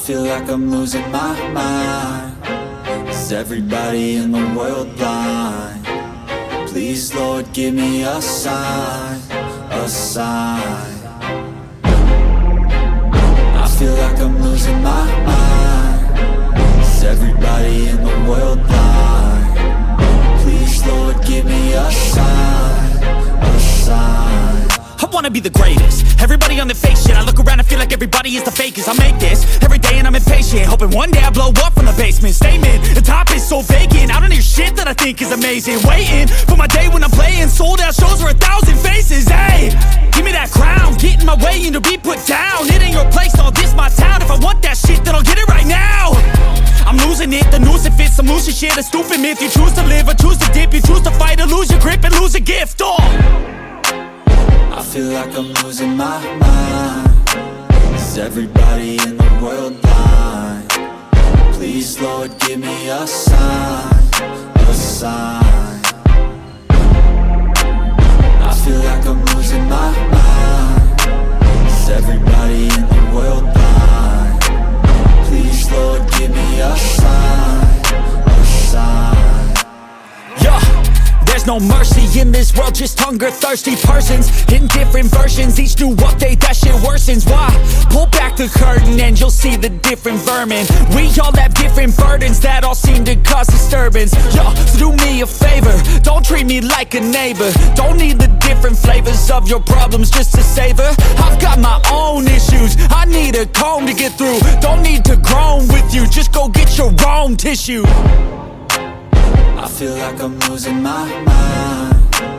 feel like I'm losing my mind. Is everybody in the world blind? Please, Lord, give me a sign, a sign. I feel like I'm losing my mind. Is everybody in the world blind? Please, Lord, give me a sign, a sign. I wanna be the greatest. Everybody on the fake shit. I look around and feel like everybody is the fakest. I make this every day and I'm impatient, hoping one day I blow up from the basement. Statement, the top is so vacant. I don't hear shit that I think is amazing. Waiting for my day when I'm playing sold out shows for 1,000 faces. Hey, give me that crown, get in my way and to be put down. It ain't your place, no, this my town. If I want that shit, then I'll get it right now. I'm losing it, the noose it fits, some loose shit, a stupid myth. You choose to live or choose to dip, you choose to fight or lose your grip and lose a gift. I feel like I'm losing my mind. Is everybody in the world blind? Please, Lord, give me a sign, a sign. I feel like I'm losing my mind. Is everybody in the world blind? Please, Lord, give me a sign, a sign. Yeah. There's no mercy in this world, just hunger-thirsty persons in different versions. Each new update, that shit worsens. Why? Pull back the curtain and you'll see the different vermin. We all have different burdens that all seem to cause disturbance. Yo, so do me a favor, don't treat me like a neighbor. Don't need the different flavors of your problems just to savor. I've got my own issues, I need a comb to get through. Don't need to groan with you, just go get your own tissue. I feel like I'm losing my mind.